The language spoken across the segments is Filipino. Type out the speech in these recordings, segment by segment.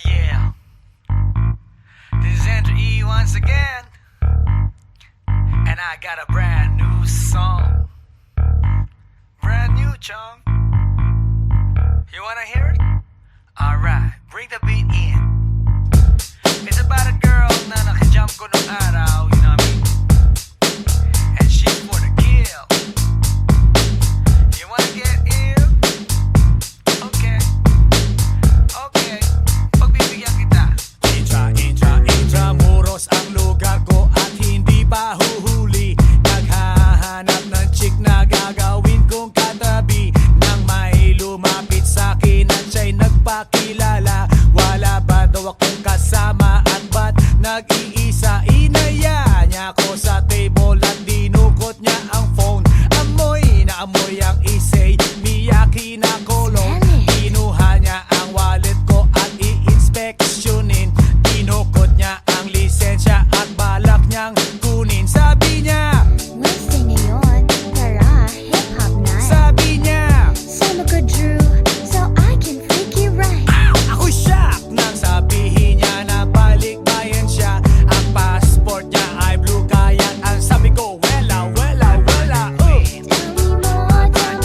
Yeah. This is Andrew E once again. And I got a brand new song. Brand new, chong. You wanna hear it? Alright, bring the beat in. It's about a girl na nakajump ko nung araw, you know what I mean? And she's for the kill. You wanna get ill? Okay. Okay. Pagbibigyan kita. Intramuros ang lugar ko at hindi pa huhuli. Naghahanap ng chick na gagawin kong katabi. Nang may lumapit sa'kin at siya'y nagpakilala. Wala ba daw akong kasama at ba't nag-iisa? Inaya niya ako sa table at dinukot niya ang phone. Amoy na amoy ang isay, Miyaki na kolong. Kinuha niya ang wallet ko at i-inspeksyonin. Dinukot niya ang lisensya at balak niyang kunin. Sabi niya, Wednesday ngayon, tara, hip-hop night. sabi niya, Sama ko, Drew, so I can freak you right. ako shock nang sabihin niya na balikbayan siya. Ang passport niya ay blue, kaya ang sabi ko, wala, wala, wala. Tell me more, tell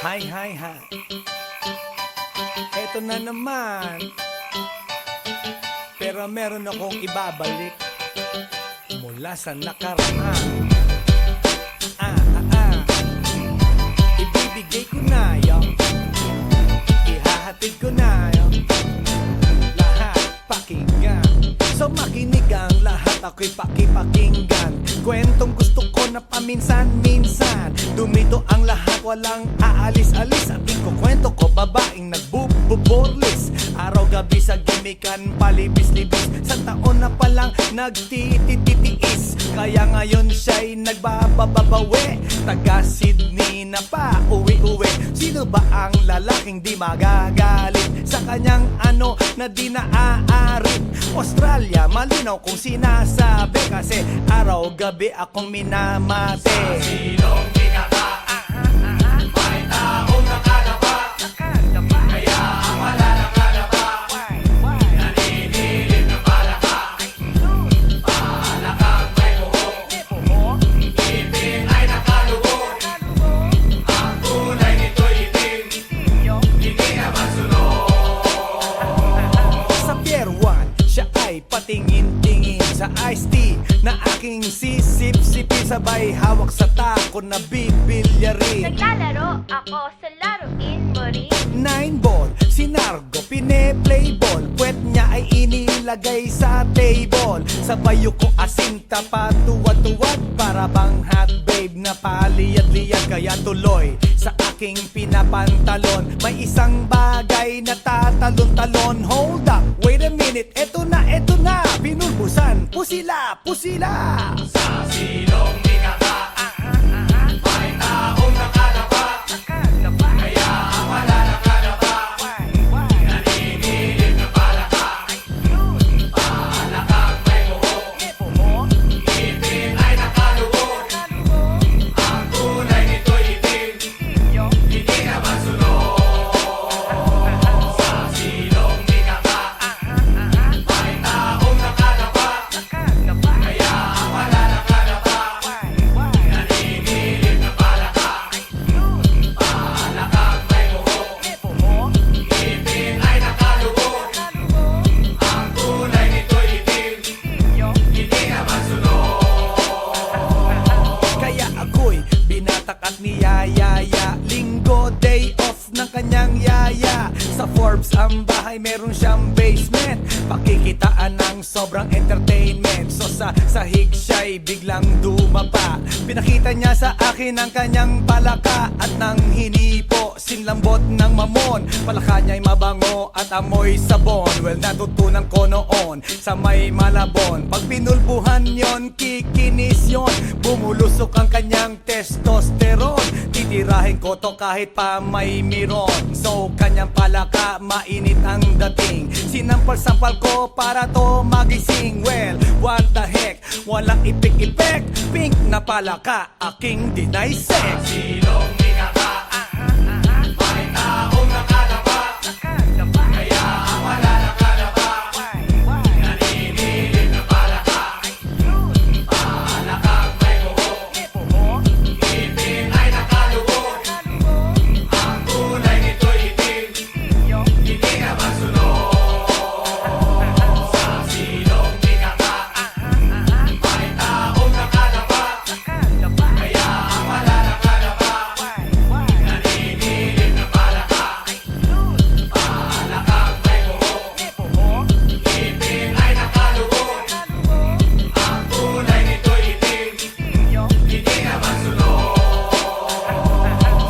Hi, hi, hi. Eto na naman. Pero meron akong ibabalik mula sa nakaraan. Ibibigay ko na yun. Ihahatid ko na yun. Lahat pakinggan. So makinig ang lahat, ako'y pakipakinggan. Kwentong gusto ko na paminsan-minsan. Dumito ang lahat, walang aalis-alis. At ikukwento ko, babaeng nagbububorlis. Araw-gabi sa gimikan, palibis-libis. Sa taon na palang nagtititiis. Kaya ngayon siya'y nagbababawi. Taga Sydney na pa, uwi-uwi. Sino ba ang lalaking di magagalit sa kanyang ano na di naaarit? Australia, malinaw kung sinasabi. Kasi araw-gabi akong minamate. Silong pinaka may taong nakadapa, kaya ang wala nakadapa, naninilig na palaka. Palakang may buhok, ngipin ay nakalubog. Ang kulay nito'y itim, hindi naman sunog. Sa Pier 1, siya ay patingin-tingin sa iced tea na aking sisip-sipin. Sabay hawak sa tako na bibilyarin. Naglalaro ako sa laruin mo rin. 9-ball, si Nargo, pine-playball. Puwet niya ay inilagay sa table. Sabay ko asinta pa tuwad-tuwad. Para bang hot babe na paliyad-liyad. Kaya tuloy sa aking pinapantalon may isang bagay na tatalon-talon. Hold up, wait a minute, eto na, pinulbusan, pusila, pusila. Sa silong pinaka may taong nakadapa, kaya ang wala nakadapa, naninilig na palaka. Palakang may buhok, ngipin ay nakalubog. Ang kulay nito'y itim, hindi naman sunog. Sa silong pinaka may taong nakadapa, kaya ang wala nakadapa, naninilig na palaka. Palakang may buhok, ngipin ay nakalubog. Ang kulay nito'y itim, hindi naman sunog. Kaya ako'y binatak at niyayaya. Linggo, day off ng kanyang yaya. Sa Forbes ang bahay, meron siyang basement. Pakikitaan ng sobrang entertainment. So sa sahig siya'y biglang dumapa. Pinakita niya sa akin ang kanyang palaka. At nang hinipo, sinlambot ng mamon. Palaka niya'y mabango at amoy sabon. Well, natutunan ko noon sa may Malabon. Pag pinulbuhan yon, kikinis yon. Bumulusok ang kanyang testosterone. Titirahin ko to kahit pa may miron. So kanyang palaka, mainit ang dating. Sinampal-sampal ko para to magising. Well, what the heck, walang ipik-ipek. Pink na palaka, aking dinaysek. Silong pinaka may taong nakadapa, kaya ang wala nakadapa, naninilig na palaka. Palakang may buhok, ngipin ay nakalubog. Ang kulay nito'y itim, hindi naman sunog. Sa silong pinaka may taong nakadapa, kaya ang wala nakadapa, naninilig na palaka. Palakang may buhok, ngipin ay nakalubog. Ang kulay nito'y itim, hindi naman sunog.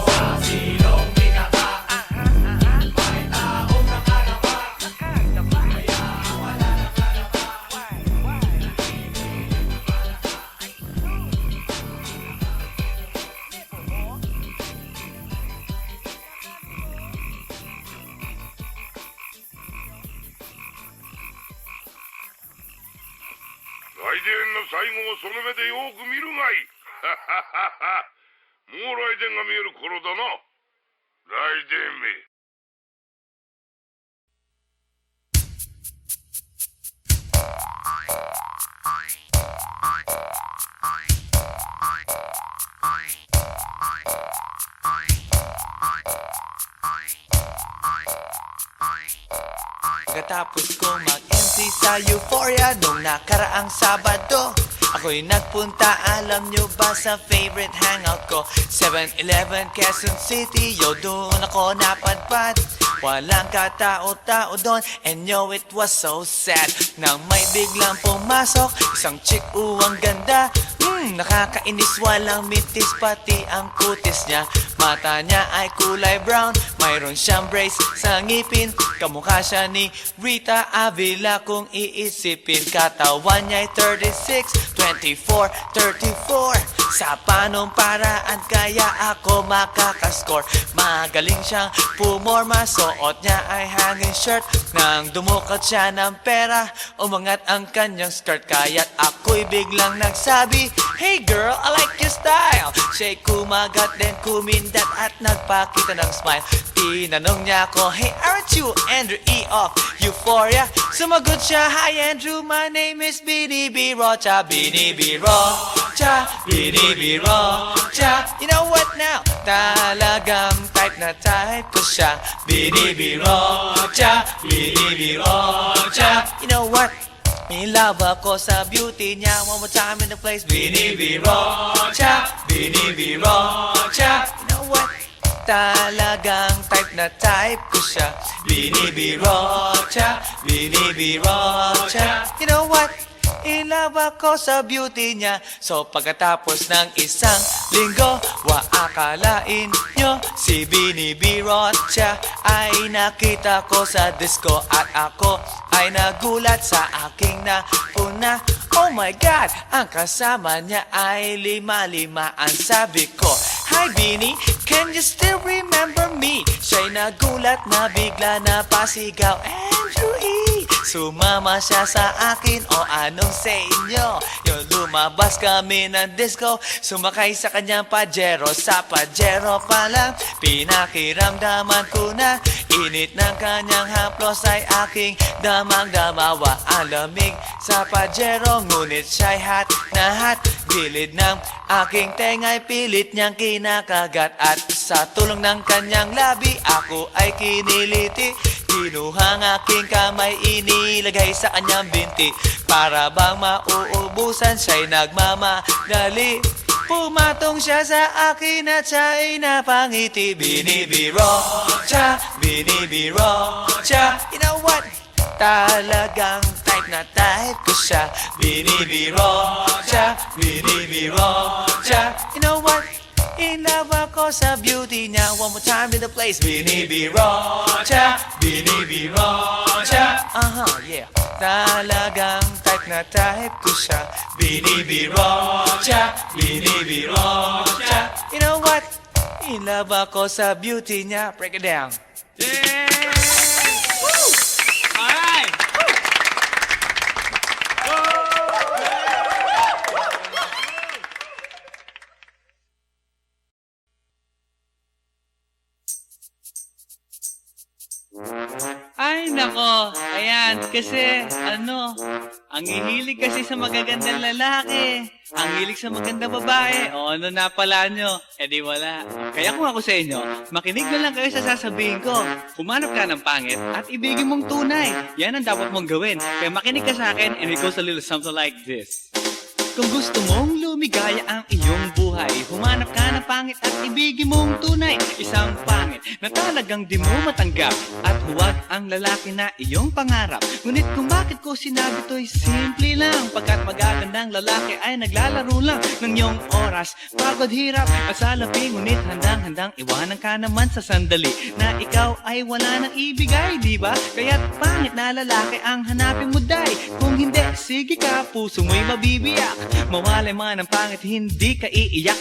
Sa silong pinaka may taong nakadapa, kaya ang wala nakadapa,来電の最後をその目でよく見るがいい。もう来電が見える頃だな。来電め。Pagkatapos kong mag-MC sa Euphoria nung nakaraang Sabado, ako'y nagpunta, alam nyo ba, sa favorite hangout ko, 7-Eleven, Quezon City. Yo, doon ako napadpad, walang katao-tao doon, and yo, it was so sad nang may biglang pumasok isang chick, ang ganda. Nakakainis, walang mintis, pati ang kutis niya. Mata niya ay kulay brown, mayroon siyang brace sa ngipin. Kamukha siya ni Rita Avila kung iisipin. Katawan niya ay 36, 24, 34. Sa panong paraan kaya ako makakaskor? Magaling siyang pumorma, suot niya ay hanging shirt. Nang dumukat siya ng pera, umangat ang kanyang skirt. Kaya't ako'y biglang nagsabi, "Hey girl, I like your style." Siya'y kumagat din kumindat at nagpakita ng smile. Tinanong niya ako, "Hey, aren't you Andrew E. of Euphoria?" Sumagot siya, "Hi Andrew, my name is Bini B. Rocha." Bini B. Rocha, Bini B. Rocha. You know what now? Talagang type na type ko siya. Bini B. Rocha, Bini B. Rocha. You know what? May love ako sa beauty niya. One more time in the place. Bini B. Rocha, Bini B. Rocha. You know what? Talagang type na type ko siya. Bini B. Rocha, Bini B. Rocha. You know what? In love ako sa beauty niya. So pagkatapos ng isang linggo, akalain nyo si Bini B. Rocha ay nakita ko sa disco. At ako ay nagulat sa aking napuna. Oh my God, ang kasama niya ay lima-lima. Ang sabi ko, "Hi Bini, can you still remember me?" Siya'y nagulat na bigla na pasigaw, "Andrew E." Sumama siya sa akin, o anong sa inyo? Yung lumabas kami ng disco, sumakay sa kanyang Pajero. Sa Pajero pa lang, pinakiramdaman ko na init ng kanyang haplos ay aking damang-damawa. Ang lamig sa Pajero, ngunit siya'y hot na hot. Gilid ng aking tenga'y pilit niyang kinakagat. At sa tulong ng kanyang labi, ako ay kiniliti. Kinuha ang aking kamay, inilagay sa kanyang binti. Para bang mauubusan, siya'y nagmamadali. Pumatong siya sa akin at siya'y napangiti. Bini B. Rocha, Bini B. Rocha. You know what? Talagang type na type ko siya. Bini B. Rocha, Bini B. Rocha. You know what? In love ako sa beauty niya. One more time in the place. Bini B. Rocha, Bini B. Rocha. Yeah. Talagang type na type ko siya. Bini B. Rocha, Bini B. Rocha. You know what? In love ako sa beauty niya. Break it down. Alright! Ay, nako. Ayan, kasi, ang hihilig kasi sa magagandang lalaki. Ang hilig sa magandang babae. O, ano na pala nyo? Eh di wala. Kaya kung ako sa inyo, makinig na lang kayo sa sasabihin ko. Humanap ka ng pangit at ibigin mong tunay. Yan ang dapat mong gawin. Kaya makinig ka sa akin and it goes a little something like this. Kung gusto mong lumigaya ang iyong buhay, humanap ka ng pangit at ibigin mong tunay. Isang pangit na talagang di mo matanggap, at huwag ang lalaki na iyong pangarap. Ngunit kung bakit ko sinabi to'y simple lang, pagkat magagandang lalaki ay naglalaro lang ng iyong oras. Pagod, hirap at salapi, ngunit handang-handang iwanan ka naman sa sandali na ikaw ay wala nang ibigay, di ba? Kaya't pangit na lalaki ang hanapin mo, day. Kung hindi, sige ka, puso mo'y mabibiyak. Mawalay man ang pangit, hindi ka iiyak.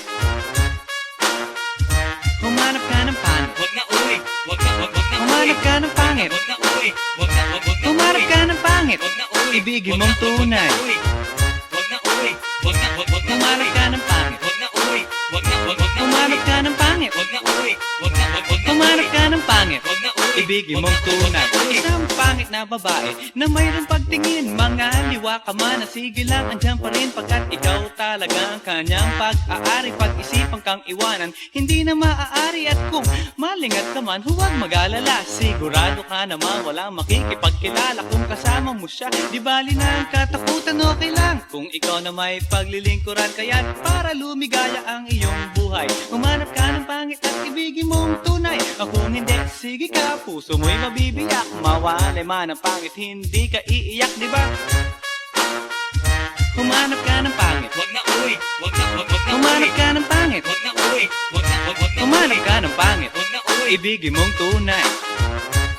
Humanap ka ng pangit. Wag na uwi. Wag na Humanap ka ng pangit. Wag na uwi. Wag na Humanap ka ng pangit. Wag na uwi. Ibigin mong tunay. Wag na uwi. Wag na Humanap ka ng pangit. Wag na uwi. Wag na Humanap Humanap ka ng pangit, Wag na uy, wag na, wag na humanap ka ng pangit, Wag na uy, ibigin wag mong na, tunay. wag na uy. Isang pangit na babae na mayroong pagtingin, mga liwa ka man, sige lang, andyan pa rin pagkat ikaw talaga ang kanyang pag-aari. Pag-isipan kang iwanan, hindi na maaari. At kung malingat ka man, huwag mag-alala, sigurado ka naman walang makikipagkilala kung kasama mo siya. Di bali na ang katakutan, okay lang kung ikaw na may paglilingkuran. Kaya't para lumigaya ang iyong buhay, humanap ka ng pangit at ibigin mong tunay. Kung hindi, sige ka, puso mo'y mabibiyak. Mawalay man ang pangit, hindi ka iiyak, di ba? Humanap ka ng pangit, Wag na uy, wag na, wag na humanap ka ng pangit, Wag na uy, wag na, wag na humanap ka ng pangit, Wag na uy, ibigin mong tunay.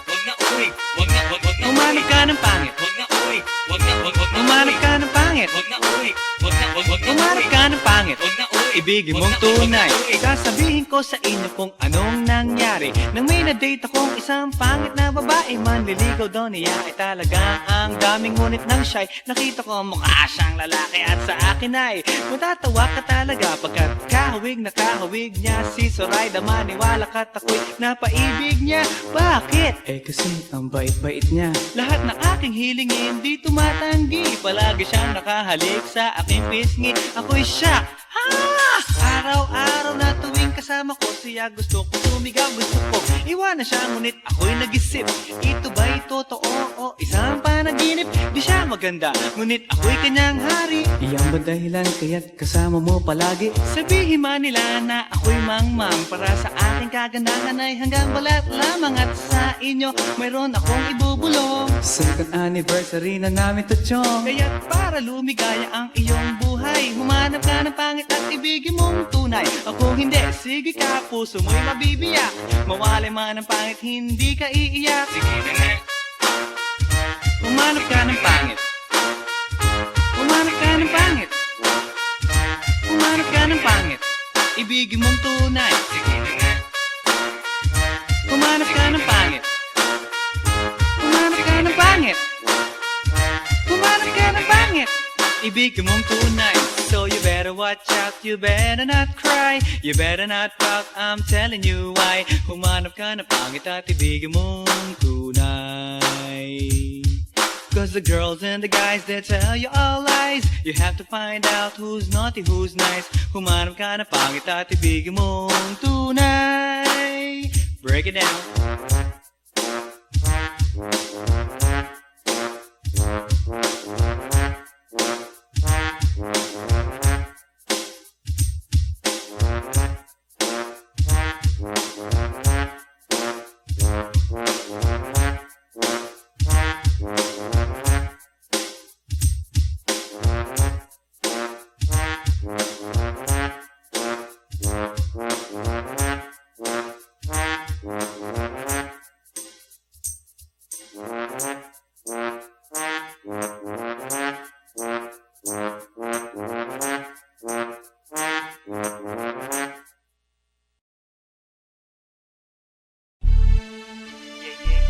wag na uy, wag na, wag na Humanap ka ng pangit, Wag na uy, wag na, wag na humanap ka ng pangit, Wag na uy, wag na, wag na humanap ka ng pangit, Wag na uy, ibigin mong tunay. Sasabihin ko sa inyo kung anong nangyari nang may na-date akong isang pangit na babae. Manliligaw daw niya ay talagang ang daming, ngunit nang siya'y nakita ko mukha siyang lalaki. At sa akin ay matatawa ka talaga pagkat kahawig na kahawig niya si Zoraida. Maniwala ka't ako'y napaibig niya. Bakit? Eh kasi ang bait-bait niya. Lahat ng aking hilingin di tumatanggi. Palagi siyang nakahalik sa aking pisngi. Ako'y shock. Araw-araw na tuwing kasama ko siya, gusto ko sumigaw, gusto ko iwanan siya, ngunit ako'y nag-isip, ito ba'y totoo o isang panaginip? Di siya maganda, ngunit ako'y kanyang hari. Iyan ba dahilan kaya't kasama mo palagi? Sabihin man nila na ako'y mangmang, para sa aking kagandahan ay hanggang balat lamang. At sa inyo mayroon akong ibubulong. Second anniversary na namin to, chong. Kaya't para lumigaya ang iyong buhay, humanap ka ng pangit at ibigin mong tunay. Kung hindi, sige ka, puso mo'y mabibiyak. Mawalay man ang pangit, hindi ka iiyak. Sige na nga. Humanap ka ng pangit, humanap ka ng pangit, humanap ka ng pangit, ibigin mong tunay. Sige na nga. Humanap ka ng pangit, humanap ka ng pangit, humanap ka ng pangit, ibigin mong tunay. So you better watch out, you better not cry, you better not pout, I'm telling you why. Humanap ka ng pangit at ibigin mong tunay. Cause the girls and the guys, they tell you all lies. You have to find out who's naughty, who's nice. Humanap ka ng pangit at ibigin mong tunay. Break it down.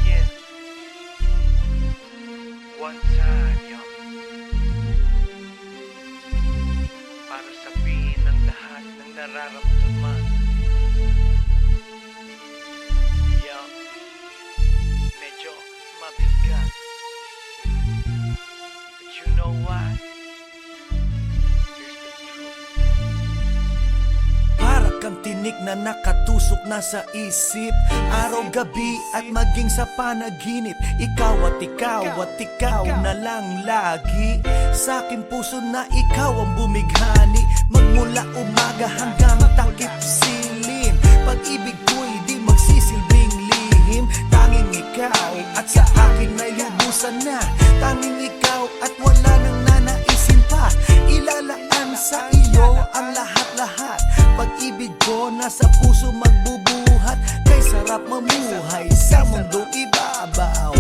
Yeah. One time, yo. Para sabihin ng lahat ng nararamdaman. Yo. Medyo mabigat. But you know what? Here's the truth. Para kang tinik na nakatusok na sa isip, araw-gabi at maging sa panaginip. Ikaw at ikaw na lang lagi. Sa aking puso na ikaw ang bumighani, magmula umaga hanggang takip silim. Pag-ibig ko'y di magsisilbing lihim. Tanging ikaw at sa akin ay lubusan na. Tanging ikaw at wala nang nanaisin pa. Ilalaan sa iyo ang lahat-lahat. Pag-ibig ko nasa puso magbubuhat. Kay sarap mamuhay sa mundong ibabaw.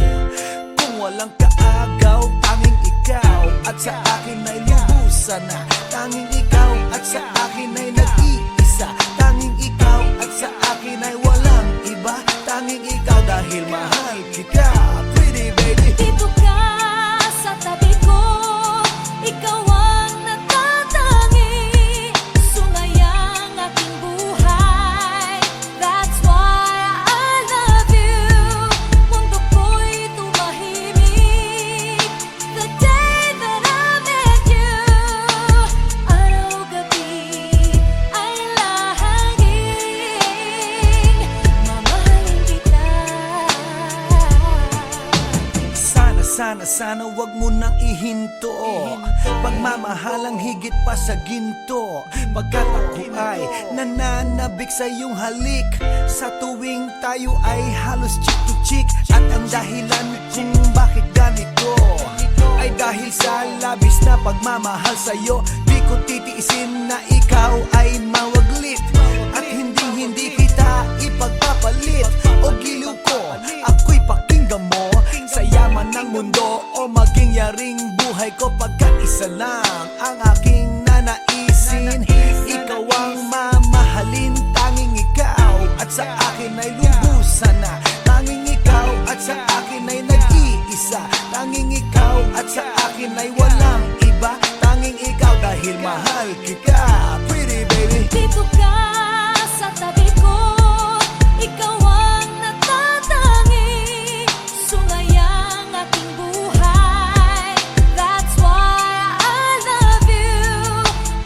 Kung walang kaagaw, tanging ikaw at sa akin ay lubusan na. Tanging ikaw at sa akin ay nag-iisa. Tanging ikaw at sa akin ay walang iba. Tanging ikaw dahil mahal kita, pretty baby. Dito ka sa tabi ko, ikaw ang natatangi. Sumayang aking buhay. sana wag mo nang ihinto. Pagmamahalang higit pa sa ginto, pagkat ako ay nananabik sa iyong halik. Sa tuwing tayo ay halos chick to chick. At ang dahilan kung bakit ganito ay dahil sa labis na pagmamahal sa'yo. Di ko titiisin na ikaw ay mawaglit, at hindi kita ipagpapalit. O giliw ko, ako'y pakinggan mo. Sa yaman ng mundo o maging yaring buhay ko, pagkat isa lang ang aking nanaisin. Ikaw ang mamahalin, tanging ikaw at sa akin ay lubusan na. Tanging ikaw at sa akin ay nag-iisa. Tanging ikaw at sa akin ay walang iba. Tanging ikaw dahil mahal kita, pretty baby. Dito ka sa tabi ko, ikaw ang natatangi, sungayang aking buhay. That's why I love you.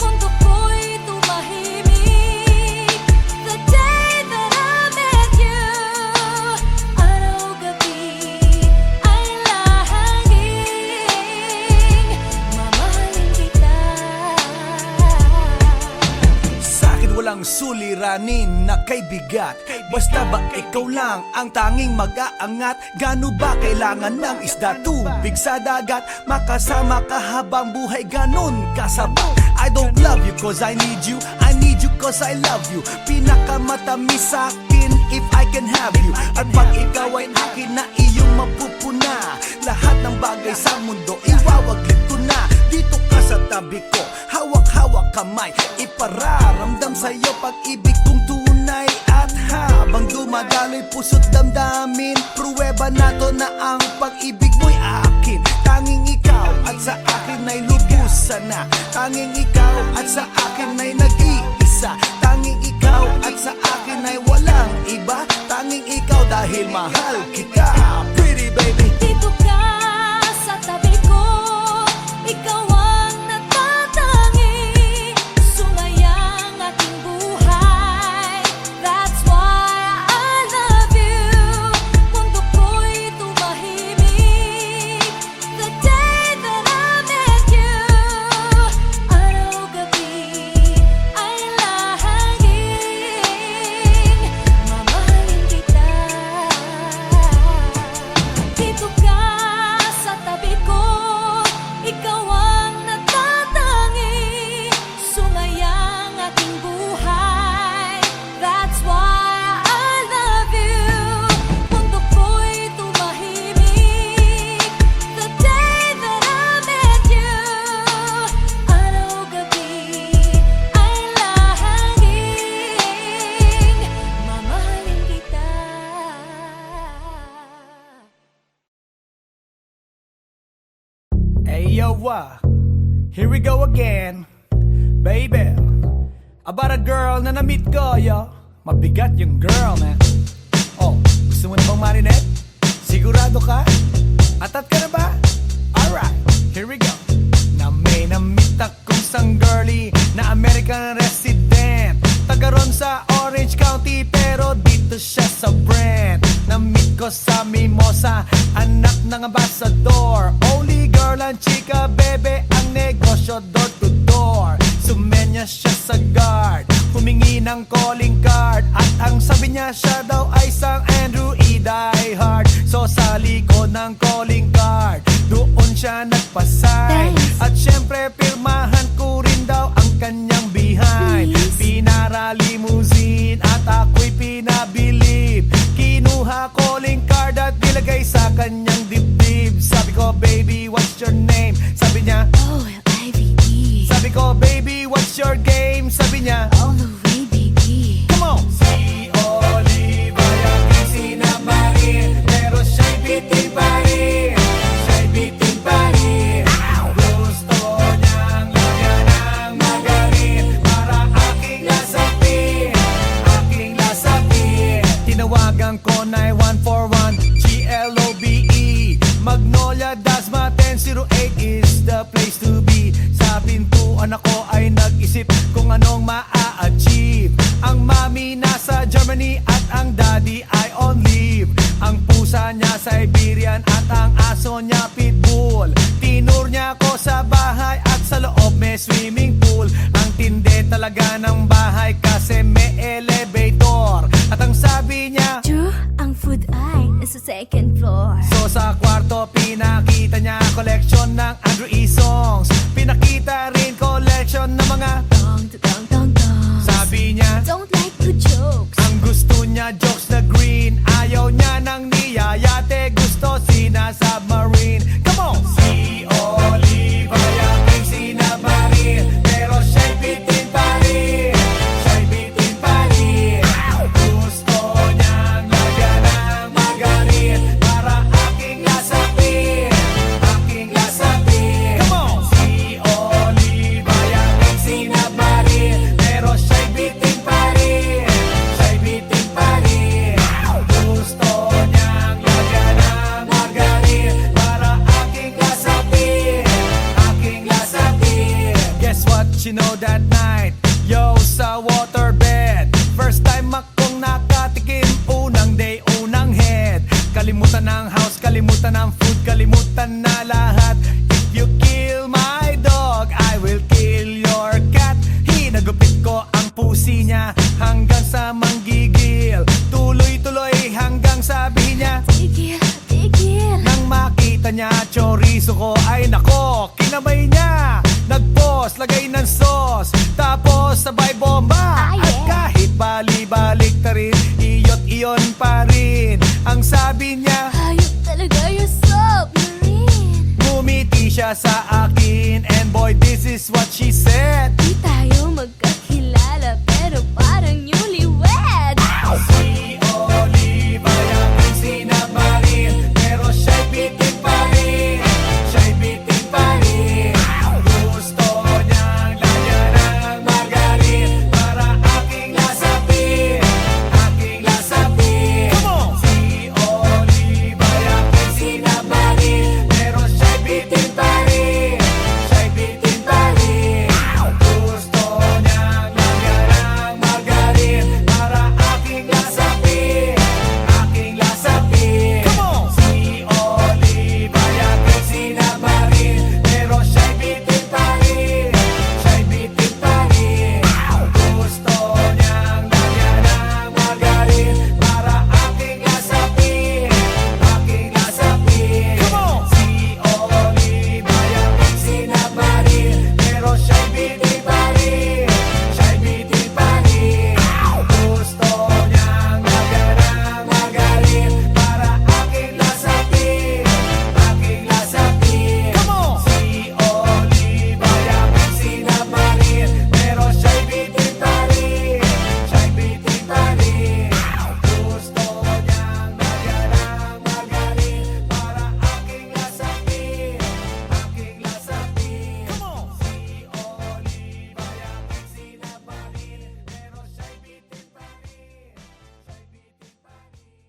Mundo ko'y tumahimik the day that I met you. Araw-gabi ay lahangin, mamahalin kita. Sa'kin walang suliranin na kay bigat. Basta ba ikaw lang ang tanging mag-aangat? Gano ba kailangan ng isda, tubig sa dagat? Makasama ka habang buhay, ganon kasabat. I don't love you cause I need you, I need you cause I love you. Pinakamatamis sa'kin if I can have you. At pag ikaw ay akin na iyong mapupuna, lahat ng bagay sa mundo iwawaglit ko na. Dito ka sa tabi ko, hawak-hawak kamay, ipararamdam sa'yo pag-ibig kong tunay. At habang dumadaloy puso't damdamin, pruweba na to na ang pag-ibig mo'y akin. Tanging ikaw at sa akin ay lubusan na. Tanging ikaw at sa akin ay nag-iisa. Tanging ikaw at sa akin ay walang iba. Tanging ikaw dahil mahal kita, pretty baby. Dito ka sa tabi ko, ikaw ang natatangi, sungayang aking buhay. That's why I love you. Mundo ko'y tumahimik the day that I met you. Araw-gabi ay lahangin, mamahalin kita. Dito ka sa tabi ko, ikaw ang natatangi, sungayang aking buhay. That's why I love you. Mundo ko'y tumahimik the day that I met you. Araw-gabi ay lahangin, mamahalin kita. Hey yo, here we go again, baby. About a girl na na-meet ko, yo. Mabigat yung girl, man. Oh, gusto mo na bang marinet? Sigurado ka? Atat ka na ba? Alright, here we go. Na may na-meet akong isang girly na American resident, taga ron sa Orange County, pero dito siya sa Brent. Na-meet ko sa Mimosa, anak ng ambassador. Only girl ang chika, bebe, ang negosyo door to door. Sumenya siya sa guard, humingi ng calling card, at ang sabi niya siya daw ay isang Andrew E. Diehard. So sa likod ng calling card, doon siya nagpasay. At syempre pirmahan ko rin daw ang kanyang behind. Pinara limousine at ako'y pinabilib. Kinuha calling card at nilagay sa kanyang dibdib. Sabi ko, baby, what's your name? Sabi niya, OLIVE. sabi ko, baby, what's your game? Sabi niya, All the way, baby. come on! Si Olive ay aking sinamarin, pero siya'y bitin pa rin. Siya'y bitin pa rin. Gusto niyang lagyan ng magarin para aking lasapin, aking lasapin. Tinawagan ko 9141 GLOBE Magnolia, Dasma 1008 is the place to be. Sa pintuan ako ay nag-isip kung anong maa-achieve. Ang mami nasa Germany at ang daddy ay on leave. Ang pusa niya Siberian at ang aso niya Pitbull. Sa loob may swimming pool. Ang tindi talaga ng bahay kasi may elevator. At ang sabi niya, True, ang food ay nasa second floor. so sa kwarto pinakita niya collection ng Andrew E. songs. Pinakita rin collection ng mga Dong, dong, dong, dong. sabi niya, Don't like the jokes. ang gusto niya jokes na green. Ayaw niya ng niyayate, gusto sina-submarine. Come on! Si Olive ay aking sinabmarin, pero siya'y bitin pa rin. Siya'y bitin pa rin. Gusto niyang lagyan ng margarin para aking lasapin. Aking lasapin. Come on! Si Olive ay aking sinabmarin, pero siya'y bitin pa rin. Siya'y bitin pa rin. Gusto niyang lagyan ng margarin para aking lasapin. Aking lasapin. Guess what you know that night? Yo, sa waterbed, first time akong nakatikim. Unang day, unang head. Kalimutan ng house, kalimutan ng food, kalimutan na lahat. If you kill my dog, I will kill your cat. Hinagupit ko ang pusi niya hanggang sa manggigil. Tuloy-tuloy hanggang sabi niya, Tigil, tigil. nang makita niya chorizo ko, ay nako, kinabay niya. Nagpos, lagay ng sauce, tapos sabay bomba. Ah, At yeah. kahit bali-balik ta rin, iyot-iyon pa rin. Ang sabi niya, Hayop talaga yung submarine. ngumiti siya sa akin. And boy, this is what she said. Di tayo magkakilala pero parang newlywed. Si Olive ay aking sinabmarin, pero siya'y bitin pa rin. Siya'y bitin pa rin. Gusto niyang lagyan ng margarin para aking lasapin. Aking lasapin. Si Olive ay aking sinabmarin, pero siya'y bitin pa rin. Siya'y bitin pa rin. Gusto niyang lagyan ng margarin para aking lasapin. Aking lasapin. Si Olive ay aking sinabmarin, pero siya'y bitin pa rin. Siya'y bitin pa rin. Gusto niyang lagyan ng margarin para aking lasapin. Aking lasapin. Si Olive ay aking sinabmarin, pero siya'y bitin pa rin. Siya'y bitin pa rin. Gusto niyang lagyan ng margarin para aking lasapin. Aking lasapin. Si Olive ay aking sinabmarin, pero siya'y bitin pa rin. Siya'y bitin pa rin. Gusto niyang lagyan ng margarin para aking lasapin. Aking lasapin. Si Olive ay aking sinabmarin, pero siya'y bitin pa rin. Siya'y bitin pa rin.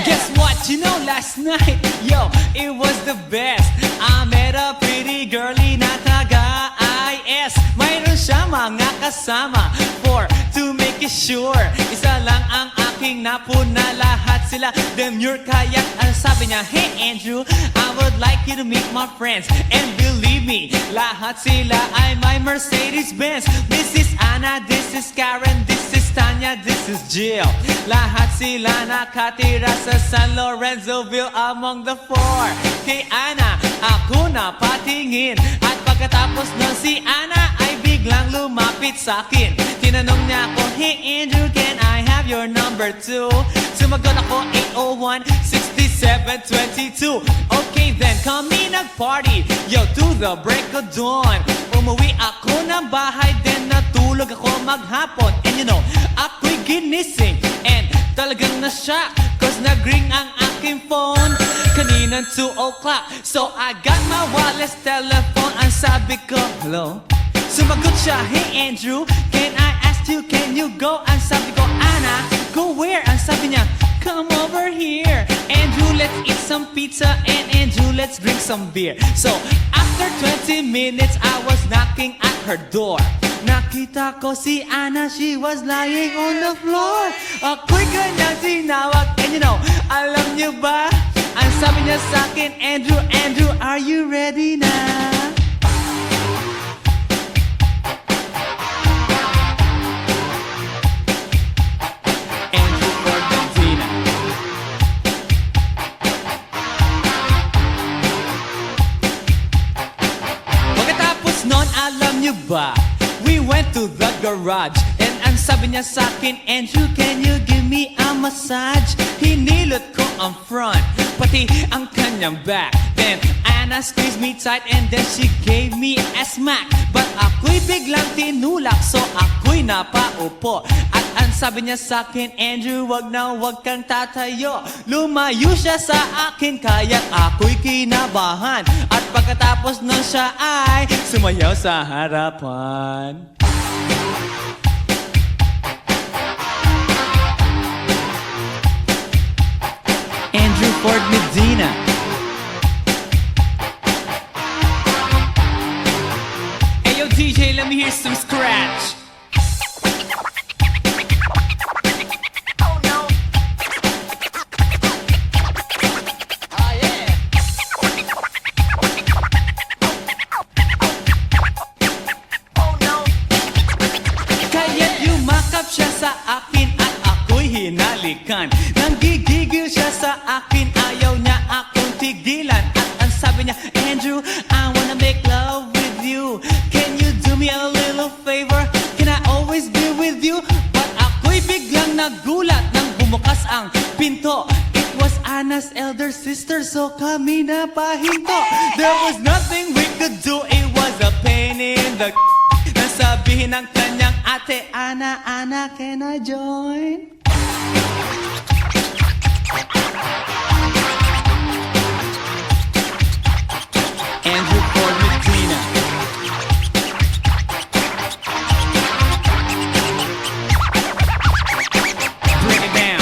Guess what? You know, last night, yo, it was the best. I met a pretty girlie na taga-IS. Mayroon siya mga kasama to make it sure. Isa lang ang aking napuna, lahat sila demure. Kaya ang sabi niya, hey Andrew, I would like you to meet my friends. And believe me, lahat sila ay my Mercedes-Benz. This is Anna, this is Karen, this is Tanya, this is Jill. Lahat sila nakatira sa San Lorenzoville among the four. Kay Anna, ako na patingin. At pagkatapos nun si Anna ay biglang lumapit sa akin. Tinanong niya ako, hey Andrew, can I have your number too? Sumagot ako 801-66 7:22. Okay then, kami nag-party, yo, to the break of dawn. Umuwi ako ng bahay, then natulog ako maghapon. And you know, ako'y ginising, and talagang na-shock, cause nag-ring ang aking phone kaninang 2 o'clock. So I got my wireless telephone, ang sabi ko, hello? Sumagot siya, hey Andrew, can I ask you, can you go? Ang sabi ko, Anna, go where? Ang sabi niya, come over here. Andrew, let's eat some pizza, and Andrew, let's drink some beer. So after 20 minutes, I was knocking at her door. Nakita ko si Anna, she was lying on the floor. Ako'y kanyang tinawag, and you know, alam niyo ba? Ang sabi niya sa akin, Andrew, Andrew, are you ready na? Andrew Ford Medina. Pagkatapos nun, alam niyo ba? We went to the garage, and ang sabi niya sa akin, Andrew, can you give me a massage? Hinilot ko ang front, pati ang kanyang back. Then Anna squeezed me tight, and then she gave me a smack. But ako'y biglang tinulak, so ako'y napaupo. At ang sabi niya sa akin, Andrew, wag na wag kang tatayo. Lumayo siya sa akin, kaya't ako'y kinabahan. At pagkatapos nun siya ay sumayaw sa harapan. Andrew Ford Medina. Hey yo DJ, let me hear some scratch. Kaya't yumakap siya sa akin at ako'y hinalikan. Nanggigigil siya sa akin, ayaw niya akong tigilan. At ang sabi niya, Andrew, I wanna make love with you. Can you do me a little favor? Can I always be with you? But ako'y biglang nagulat nang bumukas ang pinto. It was Anna's elder sister, so kami na pahinto. There was nothing we could do, it was a pain in the nasabihin ng kanyang ate, Anna, Anna, can I join? Andrew Ford Medina. Bring it down.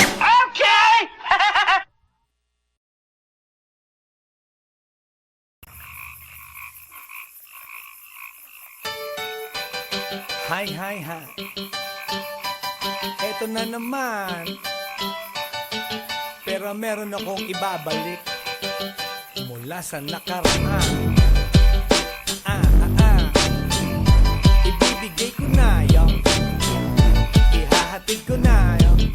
Hi, hi, hi. Eto na naman. Pero meron akong ibabalik mula sa nakaraan. Ibibigay ko na yun. Ihahatid ko na yun.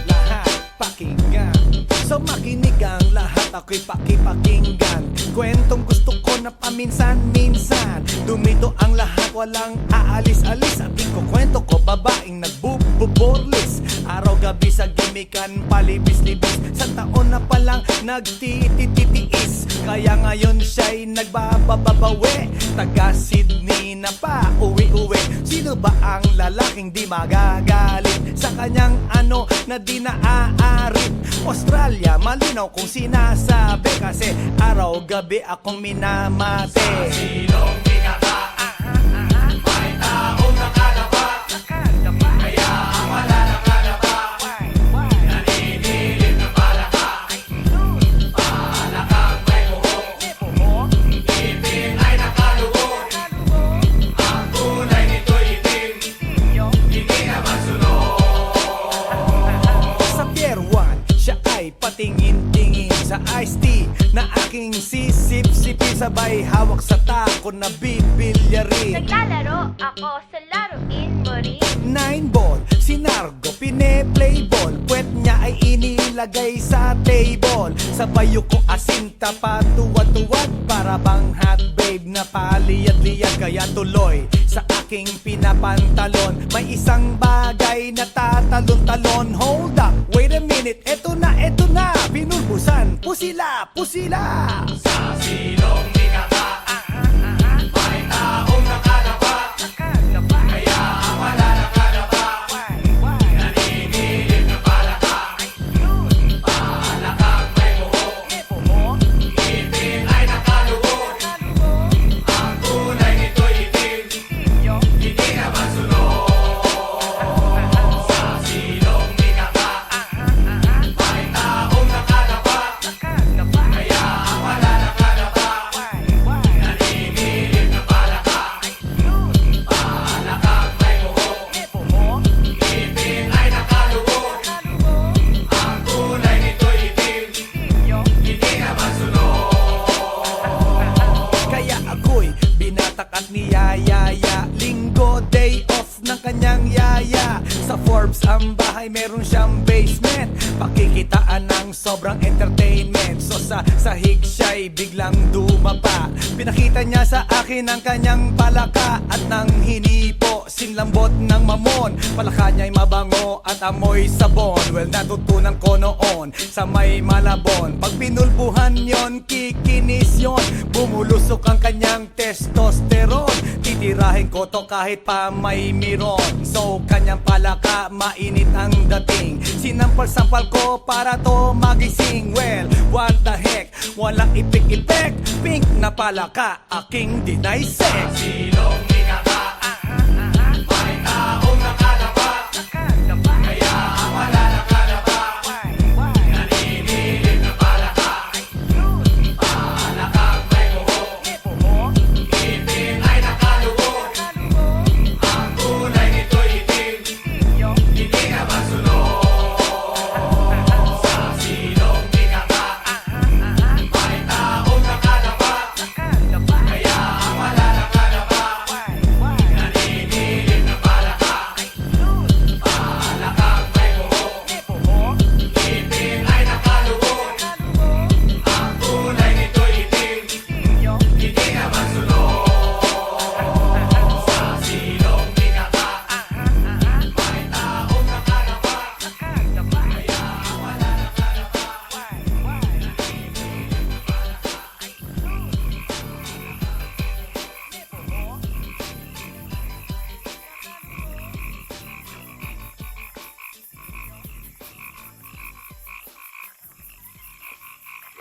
Lahat pakinggan. So makinig ang lahat, ako'y pakipakinggan. Kwentong gusto ko na paminsan-minsan. Dumito ang lahat, walang aalis-alis. At ikukwento ko, babaeng nagbububorlis. Araw-gabi sa gimikan, palibis-libis. Sa taon na palang nagtititiis. Kaya ngayon siya'y nagbababawi. Taga Sydney na pa, uwi-uwi. Sino ba ang lalaking di magagalit sa kanyang ano na di naaarit? Australia, malinaw kung sinasabi. Kasi araw-gabi akong minamate. Sinong pinaka? May taong nakalapa. Kaya ang wala nakalapa. Naninilig na palaka. Palakang may buhok. Ipin ay nakalugog. Ang tunay nito'y itim. Hindi naman sunog. Sa Pier 1, siya ay patingin-tingin sa iced tea na aking sisip-sipin. Sabay hawak sa tako na bibilyarin. Naglalaro ako sa laruin mo rin. 9-ball, si Nargo pine-play ball. Puwet niya ay inilagay sa table. Sa bayo ko asinta patuwad-tuwad. Para bang hot babe na paliyad-liyad. Kaya tuloy sa aking pinapantalon. May isang bagay na tatalon-talon. Hold up, wait a minute, eto na, pinulbusan sila, pusila. Kaya ako'y binatak at niyayaya. Linggo, day off ng kanyang yaya. Sa Forbes ang bahay, meron siyang basement. Pakikitaan ng sobrang entertainment. So sa sahig siya'y biglang dumapa. Pinakita niya sa akin ang kanyang palaka. At nang hinipo, sinlambot ng mamon. Palaka niya'y mabango at amoy sabon. Well, natutunan ko noon sa may Malabon. Pag pinulbuhan yon, kikinis yon. Bumulusok ang kanyang testosterone. Titirahin ko to kahit pa may miron. So kanyang palaka, mainit ang dating. Sinampal-sampal ko para to magising. Well, what the heck, walang ipik-ipek. Pink na palaka, aking dinaysek.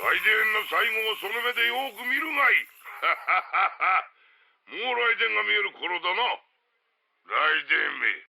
ライデンの最後をその目でよく見るがいい。もうライデンが見える頃だな。ライデンめ。